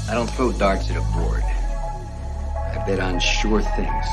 I don't throw darts at a board. I bet on sure things.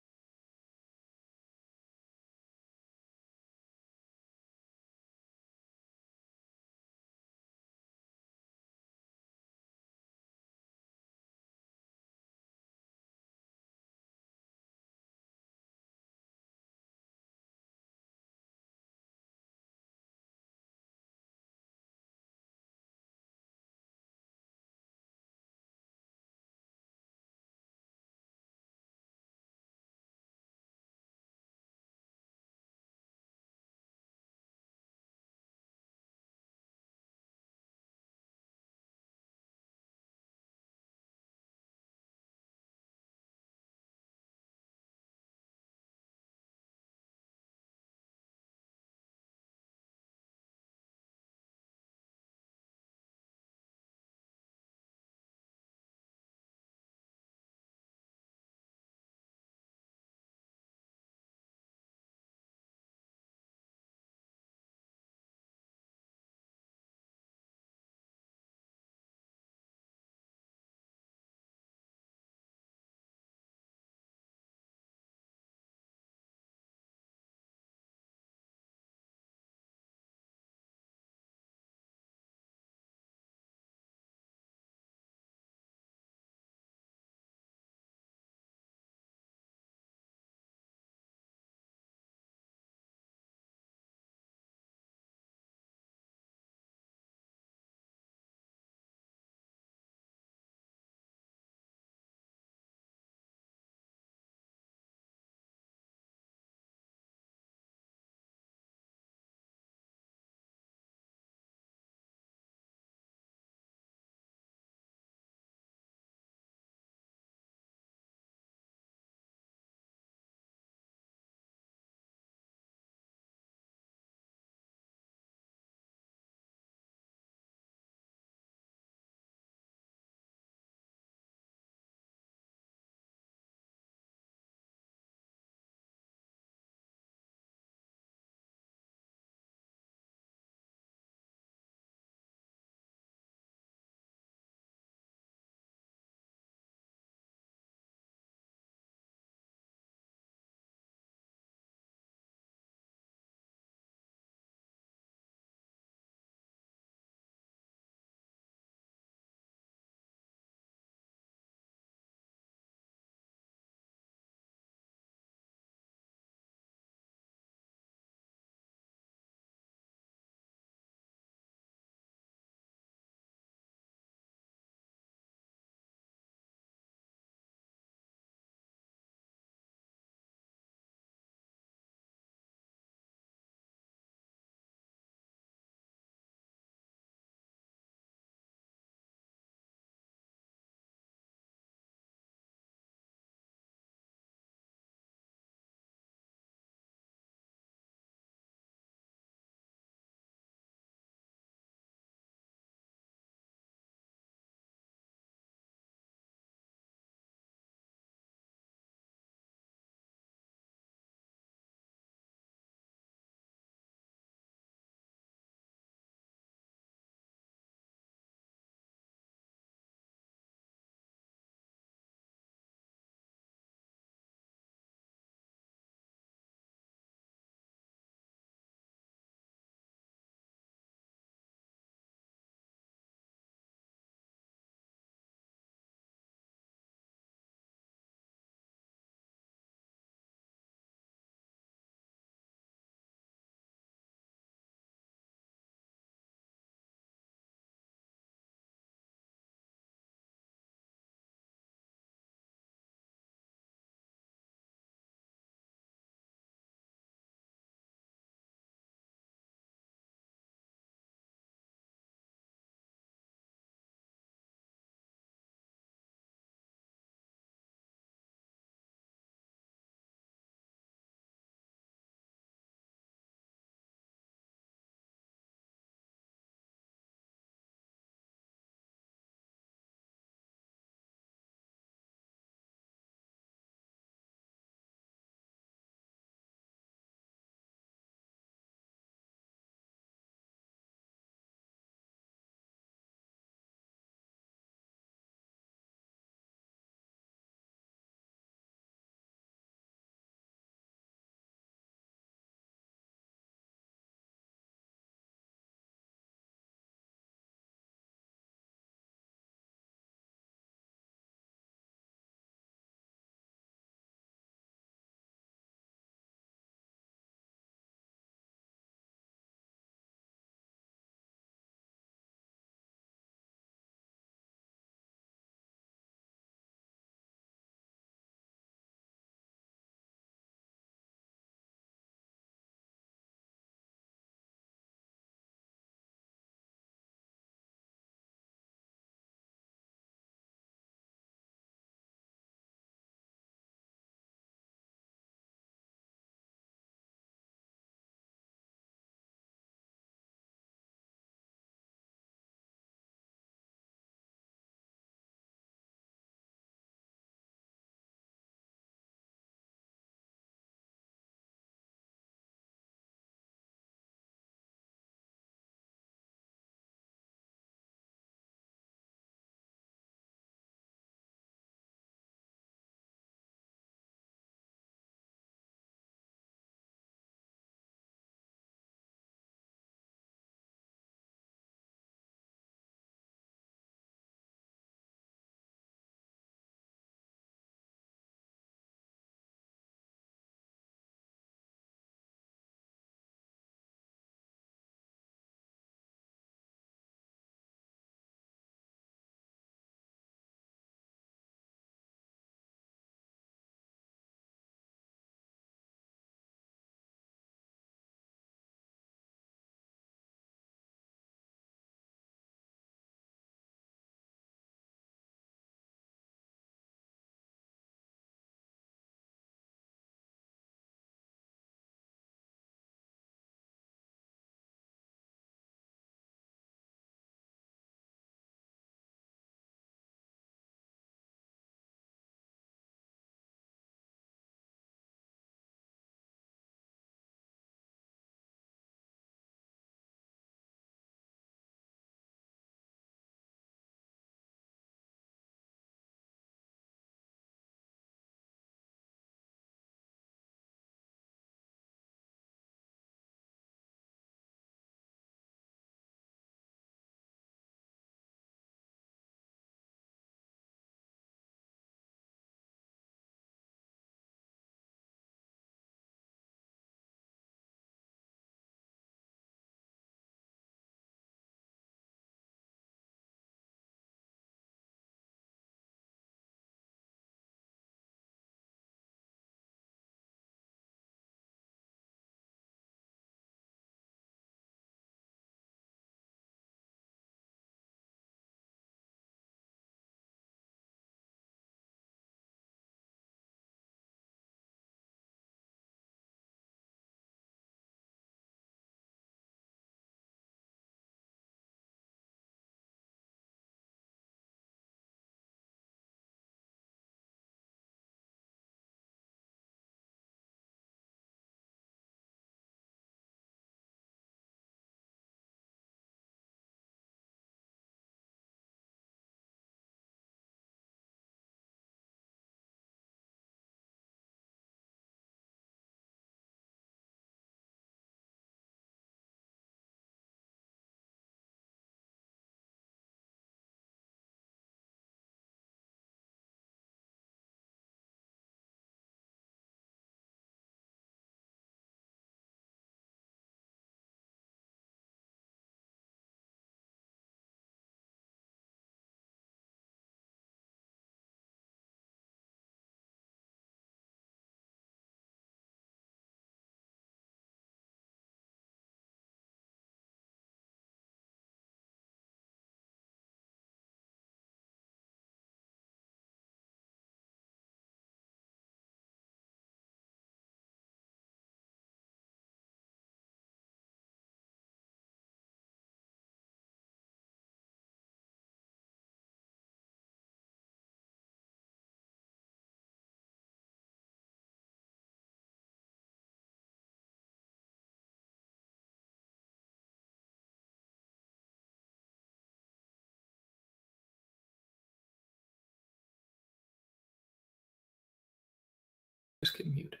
Just get muted.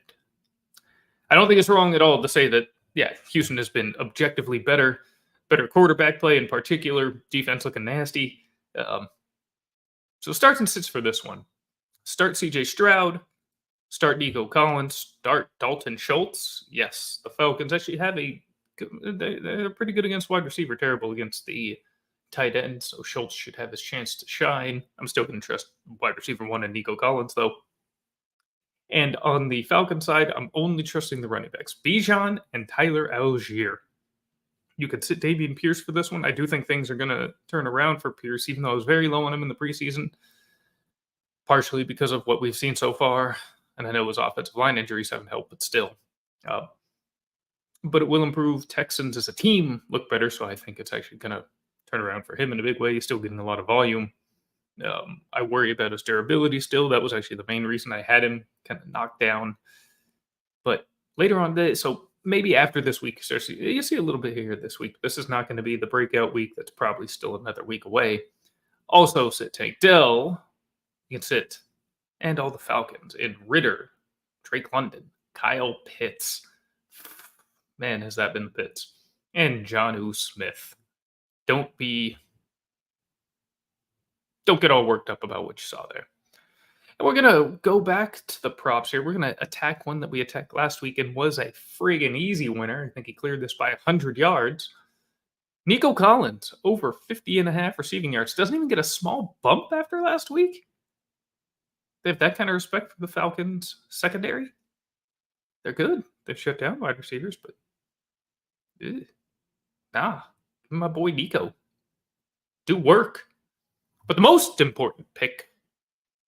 I don't think it's wrong at all to say that, yeah, Houston has been objectively better quarterback play in particular, defense looking nasty. So starts and sits for this one. Start C.J. Stroud, start Nico Collins, start Dalton Schultz. Yes, the Falcons actually have they're pretty good against wide receiver, terrible against the tight end, so Schultz should have his chance to shine. I'm still going to trust wide receiver one and Nico Collins, though. And on the Falcon side, I'm only trusting the running backs, Bijan and Tyler Algier. You could sit Dameon Pierce for this one. I do think things are going to turn around for Pierce, even though I was very low on him in the preseason, partially because of what we've seen so far. And I know his offensive line injuries haven't helped, but still. But it will improve. Texans as a team look better, so I think it's actually going to turn around for him in a big way. He's still getting a lot of volume. I worry about his durability still. That was actually the main reason I had him kind of knocked down. But later on, so maybe after this week, you see a little bit here this week. This is not going to be the breakout week. That's probably still another week away. Also sit Tank Dell. You can sit and all the Falcons in Ritter, Drake London, Kyle Pitts. Man, has that been the Pitts. And Jonnu Smith. Don't get all worked up about what you saw there. And we're going to go back to the props here. We're going to attack one that we attacked last week and was a friggin' easy winner. I think he cleared this by 100 yards. Nico Collins, over 50.5 receiving yards. Doesn't even get a small bump after last week. They have that kind of respect for the Falcons secondary. They're good. They've shut down wide receivers, but give my boy Nico. Do work. But the most important pick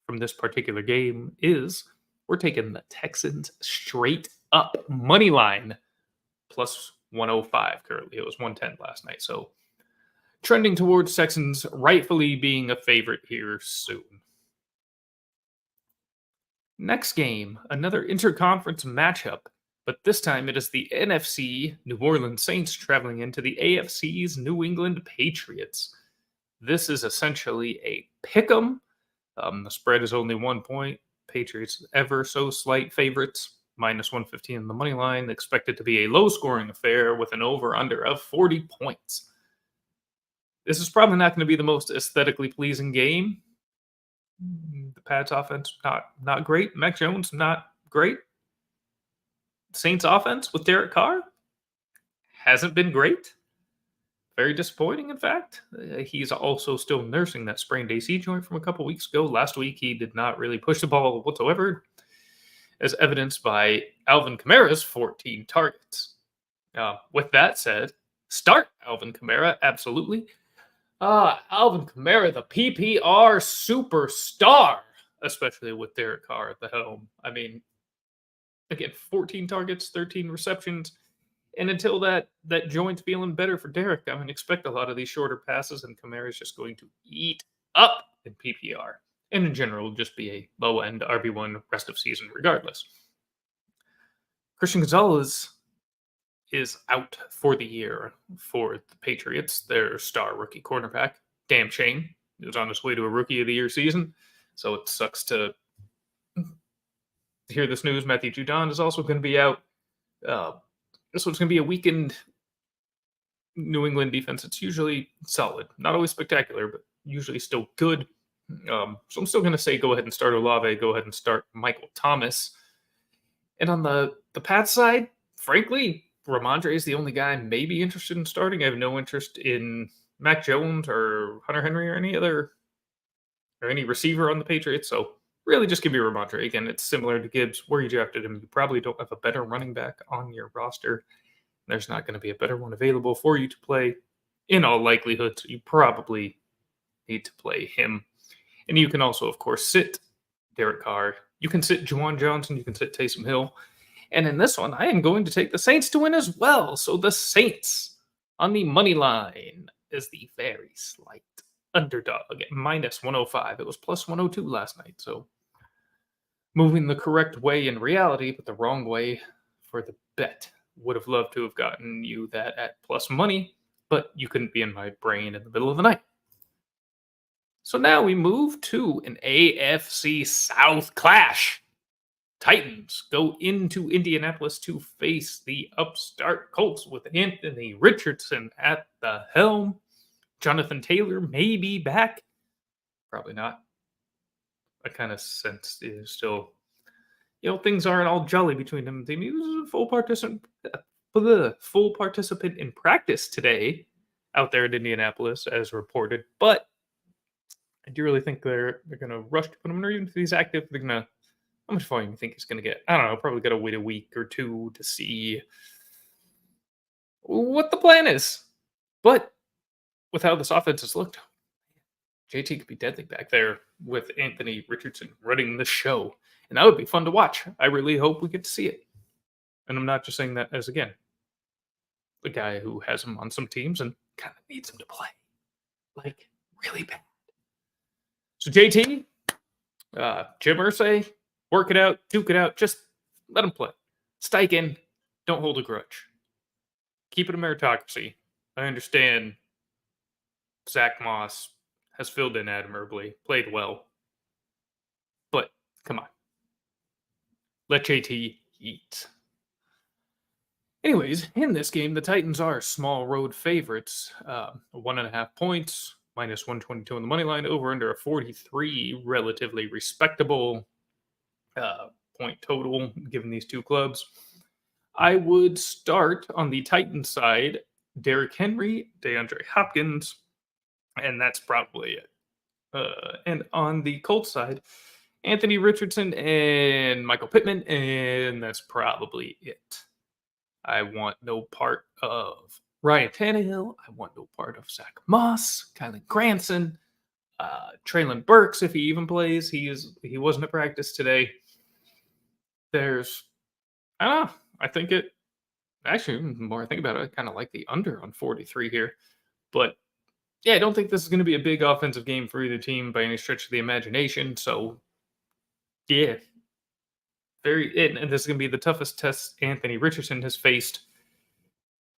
from this particular game is we're taking the Texans straight up money line plus 105 currently. It was 110 last night. So trending towards Texans rightfully being a favorite here soon. Next game, another interconference matchup, but this time it is the NFC New Orleans Saints traveling into the AFC's New England Patriots. This is essentially a pick'em. The spread is only 1 point. Patriots ever so slight favorites, minus 115 on the money line. Expected to be a low-scoring affair with an over-under of 40 points. This is probably not going to be the most aesthetically pleasing game. The Pats offense, not great. Mac Jones, not great. Saints offense with Derek Carr hasn't been great. Very disappointing, in fact. He's also still nursing that sprained AC joint from a couple weeks ago. Last week, he did not really push the ball whatsoever, as evidenced by Alvin Kamara's 14 targets. With that said, start Alvin Kamara, absolutely. Alvin Kamara, the PPR superstar, especially with Derek Carr at the helm. I mean, again, 14 targets, 13 receptions. And until that joint's feeling better for Derek, I mean, expect a lot of these shorter passes, and Kamara is just going to eat up in PPR. And in general, just be a low-end RB1 rest of season regardless. Christian Gonzalez is out for the year for the Patriots, their star rookie cornerback. Damn shame. He was on his way to a Rookie of the Year season, so it sucks to hear this news. Matthew Judon is also going to be out. So it's going to be a weakened New England defense. It's usually solid. Not always spectacular, but usually still good. So I'm still going to say go ahead and start Olave. Go ahead and start Michael Thomas. And on the Pats side, frankly, Ramondre is the only guy I may be interested in starting. I have no interest in Mac Jones or Hunter Henry or any receiver on the Patriots. So really just give me Ramondre. Again, it's similar to Gibbs. Where you drafted him, you probably don't have a better running back on your roster. There's not going to be a better one available for you to play in all likelihood. So you probably need to play him. And you can also, of course, sit Derek Carr. You can sit Juwan Johnson. You can sit Taysom Hill. And in this one, I am going to take the Saints to win as well. So the Saints on the money line is the very slight underdog at minus 105. It was plus 102 last night. So moving the correct way in reality, but the wrong way for the bet. Would have loved to have gotten you that at plus money, but you couldn't be in my brain in the middle of the night. So now we move to an AFC South clash. Titans go into Indianapolis to face the upstart Colts with Anthony Richardson at the helm. Jonathan Taylor may be back. Probably not. I kind of sense still, things aren't all jolly between them. He was a full participant in practice today out there in Indianapolis, as reported. But I do really think they're going to rush to put him in, or even if he's active, they're going to. How much volume do you think he's going to get? I don't know. Probably got to wait a week or two to see what the plan is. But with how this offense has looked, JT could be deadly back there with Anthony Richardson running the show. And that would be fun to watch. I really hope we get to see it. And I'm not just saying that as, again, the guy who has him on some teams and kind of needs him to play. Like, really bad. So JT, Jim Irsay, work it out, duke it out, just let him play. Steichen, don't hold a grudge. Keep it a meritocracy. I understand Zach Moss has filled in admirably, played well. But, come on. Let JT eat. Anyways, in this game, the Titans are small road favorites. 1.5 points, minus 122 on the money line, over under a 43, relatively respectable point total given these two clubs. I would start on the Titans side, Derrick Henry, DeAndre Hopkins, and that's probably it. And on the Colts side, Anthony Richardson and Michael Pittman, and that's probably it. I want no part of Ryan Tannehill. I want no part of Zach Moss, Kylan Granson, Traylon Burks, if he even plays. He wasn't at practice today. I don't know. I think it, actually, the more I think about it, I kind of like the under on 43 here. But yeah, I don't think this is going to be a big offensive game for either team by any stretch of the imagination. So, yeah. And this is going to be the toughest test Anthony Richardson has faced.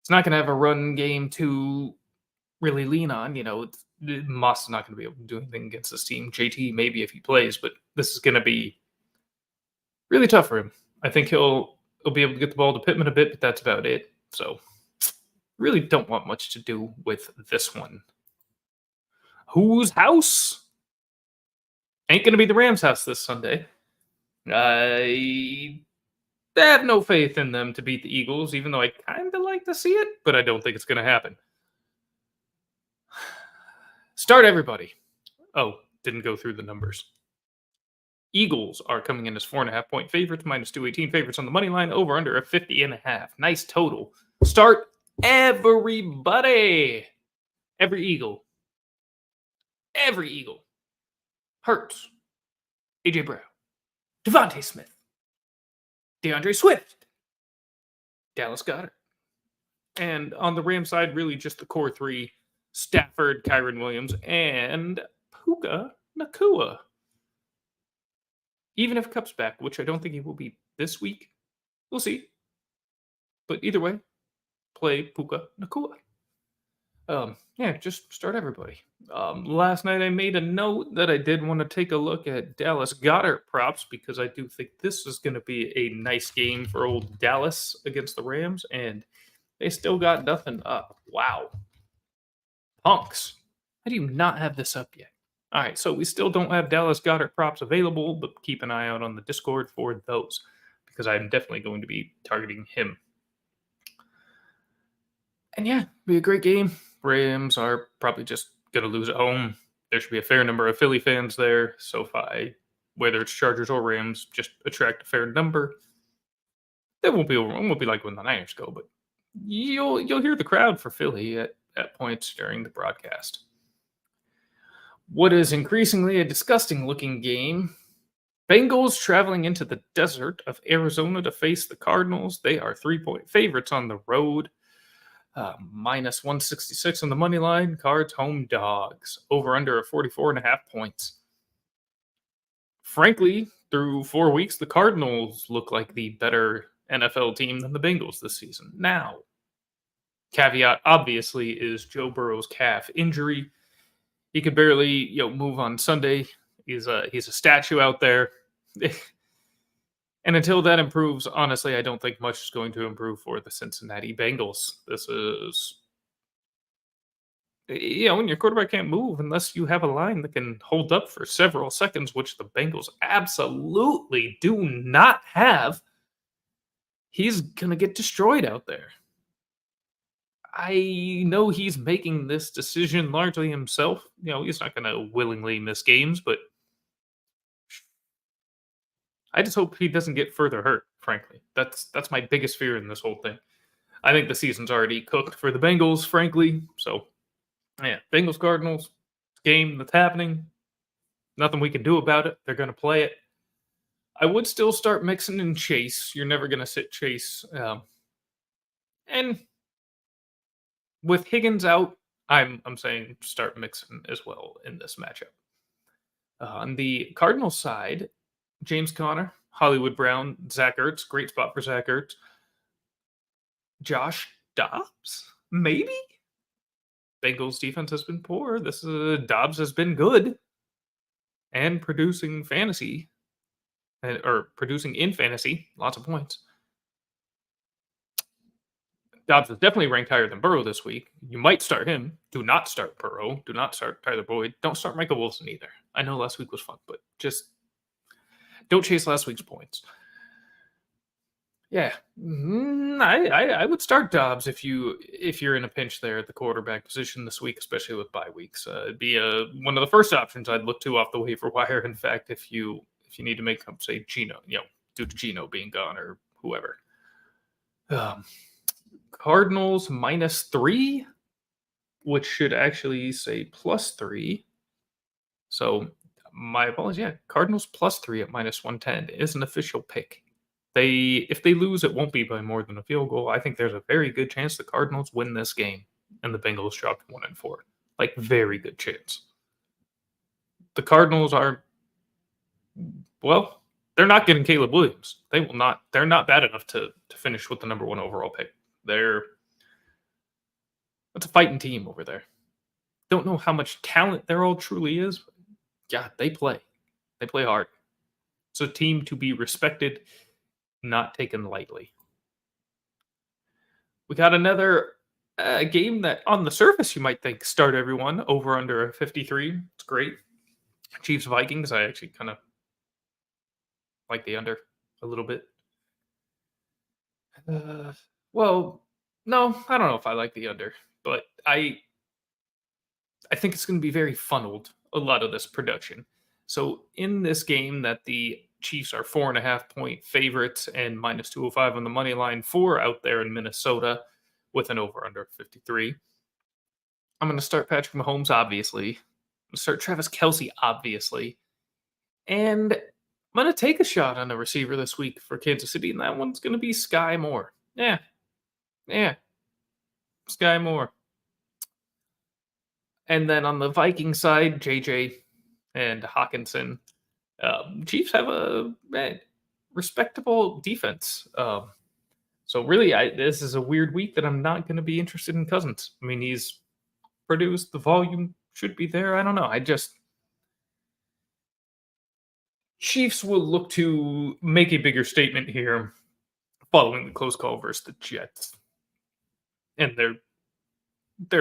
It's not going to have a run game to really lean on. Moss is not going to be able to do anything against this team. JT, maybe if he plays, but this is going to be really tough for him. I think he'll be able to get the ball to Pittman a bit, but that's about it. So, really don't want much to do with this one. Whose house? Ain't going to be the Rams' house this Sunday. I have no faith in them to beat the Eagles, even though I kind of like to see it, but I don't think it's going to happen. Start everybody. Oh, didn't go through the numbers. Eagles are coming in as 4.5 point favorites, minus 218 favorites on the money line, over under a 50.5. Nice total. Start everybody. Every Eagle. Hurts. AJ Brown. Devontae Smith. DeAndre Swift. Dallas Goedert. And on the Rams side, really just the core three. Stafford, Kyron Williams, and Puka Nacua. Even if Cup's back, which I don't think he will be this week, we'll see. But either way, play Puka Nacua. Just start everybody. Last night I made a note that I did want to take a look at Dallas Goedert props because I do think this is going to be a nice game for old Dallas against the Rams, and they still got nothing up. Wow. Punks. How do you not have this up yet? All right, so we still don't have Dallas Goedert props available, but keep an eye out on the Discord for those because I'm definitely going to be targeting him. And yeah, be a great game. Rams are probably just going to lose at home. There should be a fair number of Philly fans there. SoFi, whether it's Chargers or Rams, just attract a fair number. It won't be like when the Niners go, but you'll hear the crowd for Philly at points during the broadcast. What is increasingly a disgusting-looking game. Bengals traveling into the desert of Arizona to face the Cardinals. They are 3-point favorites on the road. Minus 166 on the money line. Cards home dogs. Over under a 44.5 points. Frankly, through 4 weeks, the Cardinals look like the better NFL team than the Bengals this season. Now, caveat obviously is Joe Burrow's calf injury. He could barely move on Sunday. He's a statue out there. And until that improves, honestly, I don't think much is going to improve for the Cincinnati Bengals. This is, when your quarterback can't move unless you have a line that can hold up for several seconds, which the Bengals absolutely do not have, he's going to get destroyed out there. I know he's making this decision largely himself. He's not going to willingly miss games, but I just hope he doesn't get further hurt, frankly. That's my biggest fear in this whole thing. I think the season's already cooked for the Bengals, frankly. So, yeah, Bengals Cardinals game that's happening. Nothing we can do about it. They're going to play it. I would still start Mixon and Chase. You're never going to sit Chase. And with Higgins out, I'm saying start Mixon as well in this matchup. On the Cardinals side, James Conner, Hollywood Brown, Zach Ertz, great spot for Zach Ertz. Josh Dobbs, maybe? Bengals defense has been poor. Dobbs has been good and producing fantasy, or producing in fantasy, lots of points. Dobbs is definitely ranked higher than Burrow this week. You might start him. Do not start Burrow. Do not start Tyler Boyd. Don't start Michael Wilson either. I know last week was fun, but just don't chase last week's points. Yeah, I would start Dobbs if you're in a pinch there at the quarterback position this week, especially with bye weeks. It'd be one of the first options I'd look to off the waiver wire. In fact, if you need to make up, say, Geno, due to Geno being gone or whoever. Cardinals -3, which should actually say +3. So my apologies. Yeah, Cardinals +3 at -110 is an official pick. If they lose, it won't be by more than a field goal. I think there's a very good chance the Cardinals win this game and the Bengals drop 1-4. Like, very good chance. The Cardinals are, well, they're not getting Caleb Williams. They will not. They're not bad enough to finish with the number 1 overall pick. That's a fighting team over there. Don't know how much talent there all truly is. But yeah, they play. They play hard. It's a team to be respected, not taken lightly. We got another game that on the surface you might think start everyone over under a 53. It's great. Chiefs Vikings, I actually kind of like the under a little bit. Well, no, I don't know if I like the under, but I think it's going to be very funneled, a lot of this production. So in this game that the Chiefs are 4.5-point favorites and -205 on the money line for out there in Minnesota with an over-under 53. I'm going to start Patrick Mahomes, obviously. I'm going to start Travis Kelce, obviously. And I'm going to take a shot on the receiver this week for Kansas City, and that one's going to be Sky Moore. Yeah. Sky Moore. And then on the Viking side, JJ and Hawkinson. Chiefs have a respectable defense. So really, this is a weird week that I'm not going to be interested in Cousins. I mean, he's produced. The volume should be there. I don't know. Chiefs will look to make a bigger statement here following the close call versus the Jets. And they're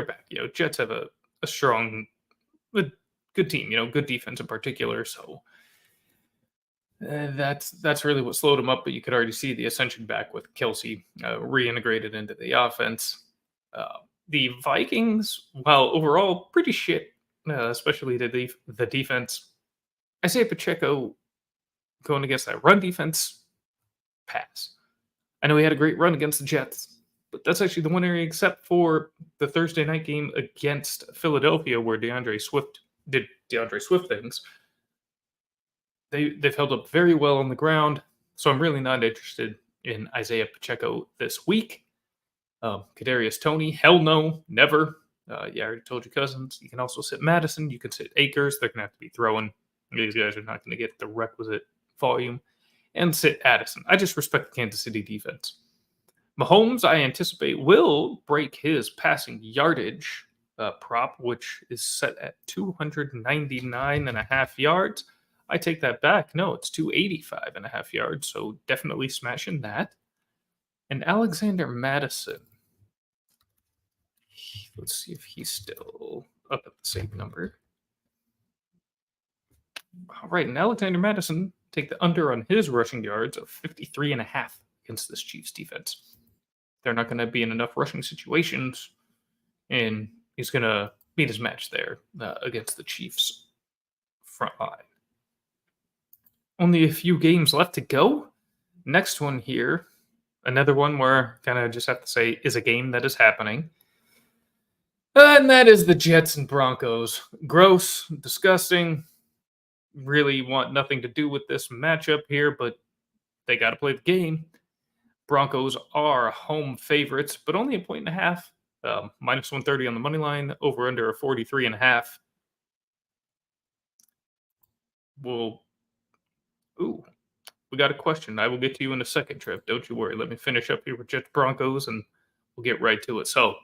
back. Jets have a strong, good team, good defense in particular. So that's really what slowed him up. But you could already see the ascension back with Kelce reintegrated into the offense. The Vikings, while overall pretty shit, especially the defense, Isaiah Pacheco going against that run defense, pass. I know he had a great run against the Jets, but that's actually the one area except for the Thursday night game against Philadelphia where DeAndre Swift did DeAndre Swift things. They've held up very well on the ground, so I'm really not interested in Isaiah Pacheco this week. Kadarius Toney, hell no, never. I already told you Cousins. You can also sit Madison. You can sit Akers. They're going to have to be throwing. These guys are not going to get the requisite volume. And sit Addison. I just respect the Kansas City defense. Mahomes, I anticipate, will break his passing yardage prop, which is set at 299.5 yards. I take that back. No, it's 285.5 yards, so definitely smashing that. And Alexander Madison, let's see if he's still up at the same number. All right, and Alexander Madison take the under on his rushing yards of 53.5 against this Chiefs defense. They're not going to be in enough rushing situations, and he's going to beat his match there against the Chiefs front line. Only a few games left to go. Next one here, another one where kind of just have to say is a game that is happening. And that is the Jets and Broncos. Gross, disgusting. Really want nothing to do with this matchup here, but they got to play the game. Broncos are home favorites, but only a point and a half. Minus 130 on the money line, over under a 43.5. We got a question. I will get to you in a second, Trev. Don't you worry. Let me finish up here with Jets Broncos, and we'll get right to it. So,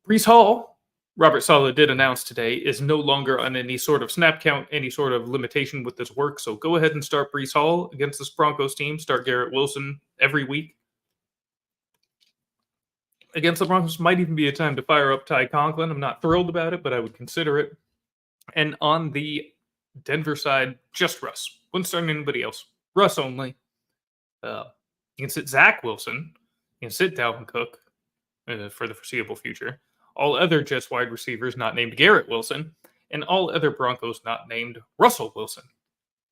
Brees Hall, Robert Saleh did announce today, is no longer on any sort of snap count, any sort of limitation with this work. So go ahead and start Brees Hall against this Broncos team. Start Garrett Wilson every week. Against the Broncos might even be a time to fire up Ty Conklin. I'm not thrilled about it, but I would consider it. And on the Denver side, just Russ. Wouldn't start anybody else. Russ only. You can sit Zach Wilson. You can sit Dalvin Cook for the foreseeable future. All other Jets wide receivers not named Garrett Wilson. And all other Broncos not named Russell Wilson.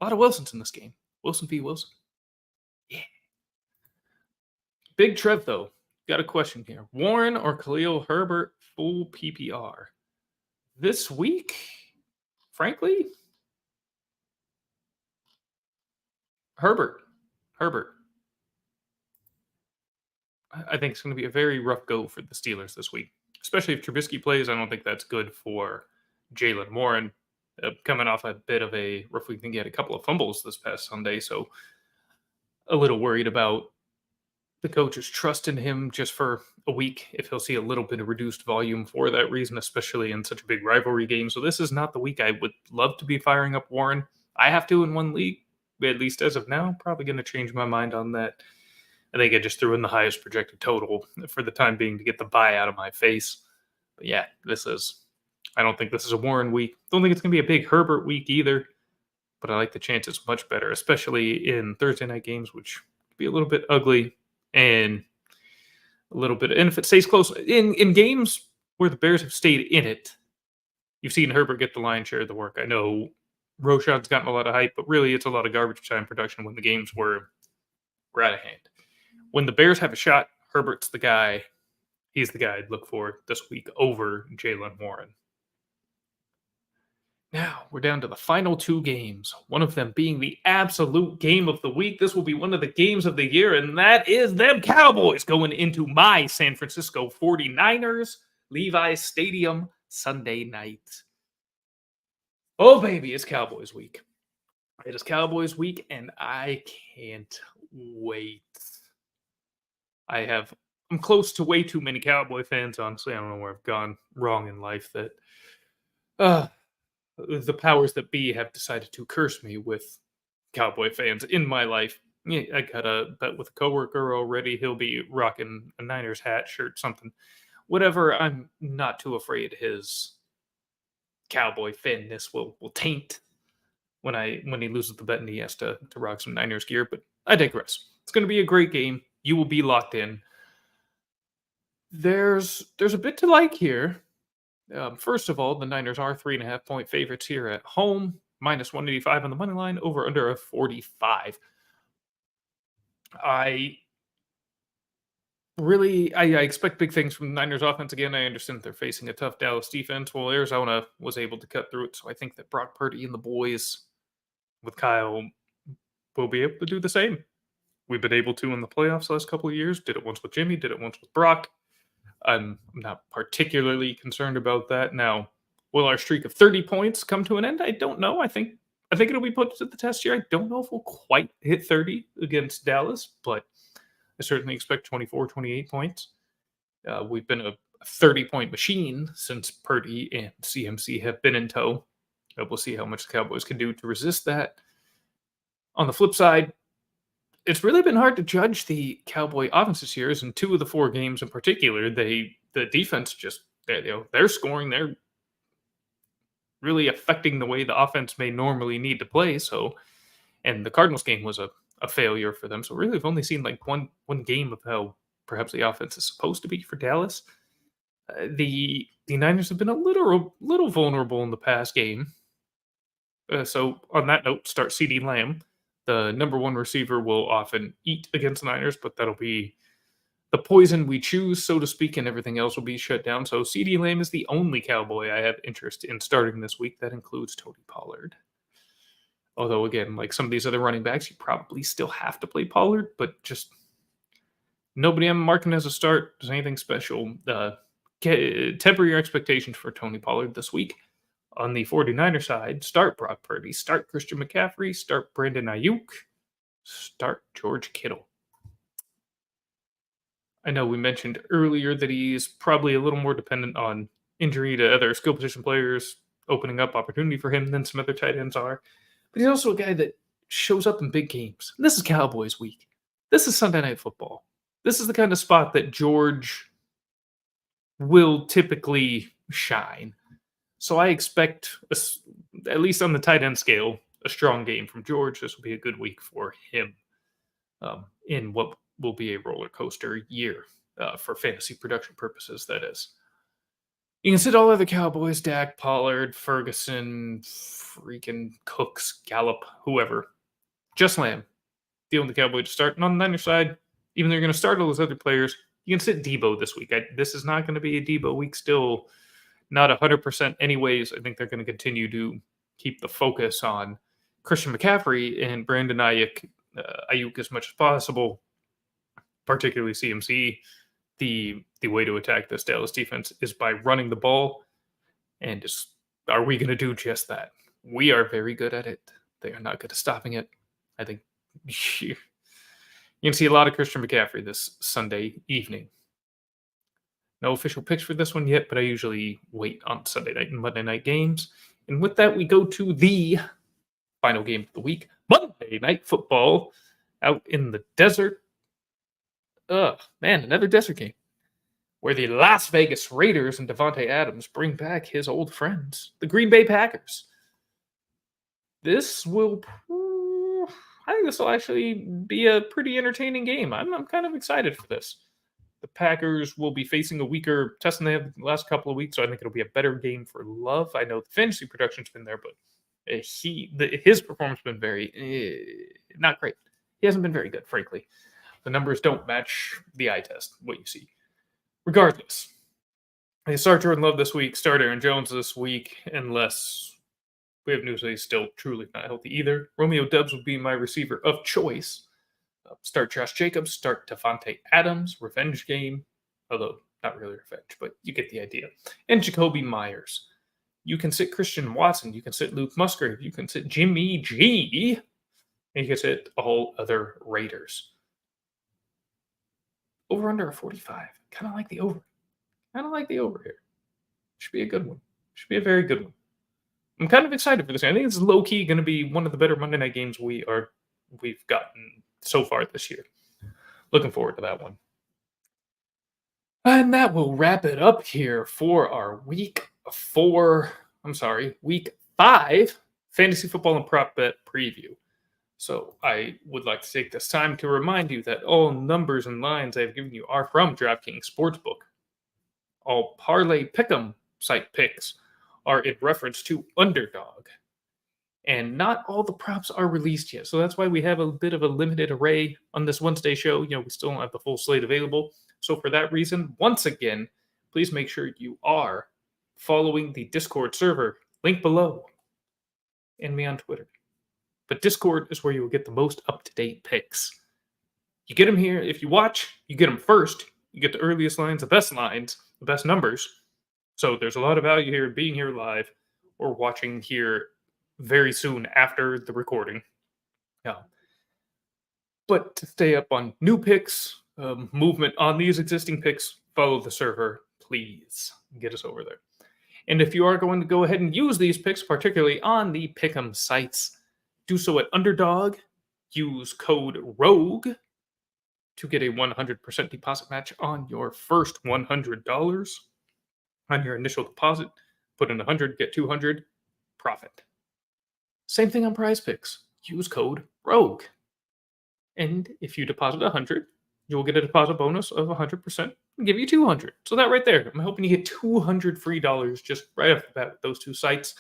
A lot of Wilsons in this game. Wilson v. Wilson. Yeah. Big Trev, though. Got a question here. Warren or Khalil Herbert full PPR? This week, frankly, Herbert. I think it's going to be a very rough go for the Steelers this week, especially if Trubisky plays. I don't think that's good for Jalen Warren, coming off a bit of a rough week. I think he had a couple of fumbles this past Sunday, so a little worried about the coach's trust in him just for a week, if he'll see a little bit of reduced volume for that reason, especially in such a big rivalry game. So this is not the week I would love to be firing up Warren. I have to in one league, at least as of now. Probably going to change my mind on that. I think I just threw in the highest projected total for the time being to get the buy out of my face. But yeah, I don't think this is a Warren week. Don't think it's going to be a big Herbert week either. But I like the chances much better, especially in Thursday night games, which could be a little bit ugly. And a little bit, and if it stays close in games where the Bears have stayed in it, you've seen Herbert get the lion's share of the work. I know Roshan's gotten a lot of hype, but really it's a lot of garbage time production when the games were out of hand. When the Bears have a shot, Herbert's the guy. He's the guy I'd look for this week over Jalen Warren. Now, we're down to the final two games, one of them being the absolute game of the week. This will be one of the games of the year, and that is them Cowboys going into my San Francisco 49ers, Levi's Stadium, Sunday night. Oh, baby, it's Cowboys week. It is Cowboys week, and I can't wait. I'm close to way too many Cowboy fans, honestly. I don't know where I've gone wrong in life that the powers that be have decided to curse me with Cowboy fans in my life. Yeah, I got a bet with a coworker already. He'll be rocking a Niners hat, shirt, something. Whatever, I'm not too afraid his Cowboy fanness will taint when he loses the bet and he has to rock some Niners gear. But I digress. It's going to be a great game. You will be locked in. There's a bit to like here. First of all, the Niners are 3.5 point favorites here at home, minus 185 on the money line, over under a 45. I expect big things from the Niners offense again. I understand they're facing a tough Dallas defense. Well, Arizona was able to cut through it, so I think that Brock Purdy and the boys with Kyle will be able to do the same. We've been able to in the playoffs the last couple of years. Did it once with Jimmy, did it once with Brock. I'm not particularly concerned about that. Now, will our streak of 30 points come to an end? I don't know. I think it'll be put to the test here. I don't know if we'll quite hit 30 against Dallas, but I certainly expect 24, 28 points. We've been a 30-point machine since Purdy and CMC have been in tow. We'll see how much the Cowboys can do to resist that. On the flip side, it's really been hard to judge the Cowboy offense this year. In 2 of the 4 games in particular, the defense just they're scoring, they're really affecting the way the offense may normally need to play. So, and the Cardinals game was a failure for them. So really, we've only seen like one game of how perhaps the offense is supposed to be for Dallas. The Niners have been a little vulnerable in the past game. So on that note, start CeeDee Lamb. The number 1 receiver will often eat against the Niners, but that'll be the poison we choose, so to speak, and everything else will be shut down. So CeeDee Lamb is the only Cowboy I have interest in starting this week. That includes Tony Pollard. Although, again, like some of these other running backs, you probably still have to play Pollard, but just nobody I'm marking as a start does anything special. Temper your expectations for Tony Pollard this week. On the 49er side, start Brock Purdy, start Christian McCaffrey, start Brandon Ayuk, start George Kittle. I know we mentioned earlier that he's probably a little more dependent on injury to other skill position players, opening up opportunity for him than some other tight ends are. But he's also a guy that shows up in big games. And this is Cowboys week. This is Sunday Night Football. This is the kind of spot that George will typically shine. So I expect, at least on the tight end scale, a strong game from George. This will be a good week for him in what will be a roller coaster year for fantasy production purposes, that is. You can sit all other Cowboys, Dak, Pollard, Ferguson, freaking Cooks, Gallup, whoever. Just Lamb. Dealing with the Cowboys to start. And on the Niners side, even though you're going to start all those other players, you can sit Debo this week. This is not going to be a Debo week still. Not 100% anyways. I think they're going to continue to keep the focus on Christian McCaffrey and Brandon Ayuk as much as possible, particularly CMC. The way to attack this Dallas defense is by running the ball. And are we going to do just that? We are very good at it. They are not good at stopping it. I think you can see a lot of Christian McCaffrey this Sunday evening. No official picks for this one yet, but I usually wait on Sunday night and Monday night games. And with that, we go to the final game of the week, Monday Night Football, out in the desert. Another desert game, where the Las Vegas Raiders and Devontae Adams bring back his old friends, the Green Bay Packers. I think this will actually be a pretty entertaining game. I'm kind of excited for this. The Packers will be facing a weaker test than they have the last couple of weeks, so I think it'll be a better game for Love. I know the fantasy production's been there, but his performance has been very not great. He hasn't been very good, frankly. The numbers don't match the eye test, what you see. Regardless, they start Jordan Love this week, start Aaron Jones this week, unless we have news that he's still truly not healthy either. Romeo Doubs would be my receiver of choice. Start Josh Jacobs, start Devontae Adams, revenge game, although not really revenge, but you get the idea. And Jacoby Myers. You can sit Christian Watson, you can sit Luke Musgrave, you can sit Jimmy G, and you can sit all other Raiders. Over under a 45. Kind of like the over. Here. Should be a good one. Should be a very good one. I'm kind of excited for this game. I think it's low-key going to be one of the better Monday night games we've gotten so far this year. Looking forward to that one. And that will wrap it up here for our week 5 fantasy football and prop bet preview. So I would like to take this time to remind you that all numbers and lines I've given you are from DraftKings Sportsbook. All parlay pick'em site picks are in reference to Underdog. And not all the props are released yet. So that's why we have a bit of a limited array on this Wednesday show. We still don't have the full slate available. So for that reason, once again, please make sure you are following the Discord server, link below, and me on Twitter. But Discord is where you will get the most up-to-date picks. You get them here. If you watch, you get them first. You get the earliest lines, the best numbers. So there's a lot of value here being here live or watching here very soon after the recording. But to stay up on new picks, movement on these existing picks, follow the server, please. Get us over there. And if you are going to go ahead and use these picks, particularly on the Pick'em sites, do so at Underdog. Use code ROGUE to get a 100% deposit match on your first $100 on your initial deposit. Put in 100, get 200, profit. Same thing on Prize Picks. Use code ROGUE. And if you deposit 100, you'll get a deposit bonus of 100% and give you 200. So that right there, I'm hoping you get 200 free dollars just right off the bat with those two sites.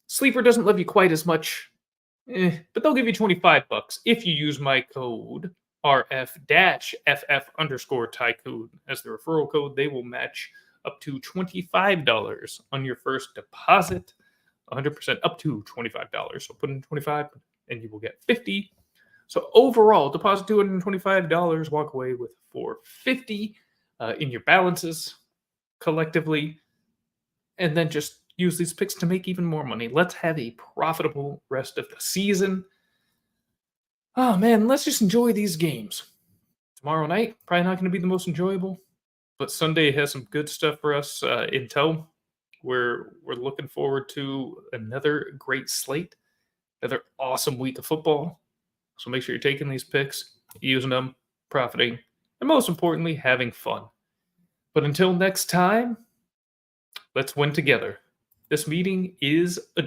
Sleeper doesn't love you quite as much, but they'll give you 25 bucks if you use my code RF-FF_Tycoon as the referral code. They will match up to $25 on your first deposit, 100% up to $25. So put in 25 and you will get 50. So overall, deposit $225, walk away with $450 in your balances collectively, and then just use these picks to make even more money. Let's have a profitable rest of the season. Oh man, let's just enjoy these games. Tomorrow night, probably not going to be the most enjoyable, but Sunday has some good stuff for us in tow. We're looking forward to another great slate, another awesome week of football. So make sure you're taking these picks, using them, profiting, and most importantly, having fun. But until next time, let's win together. This meeting is adjourned.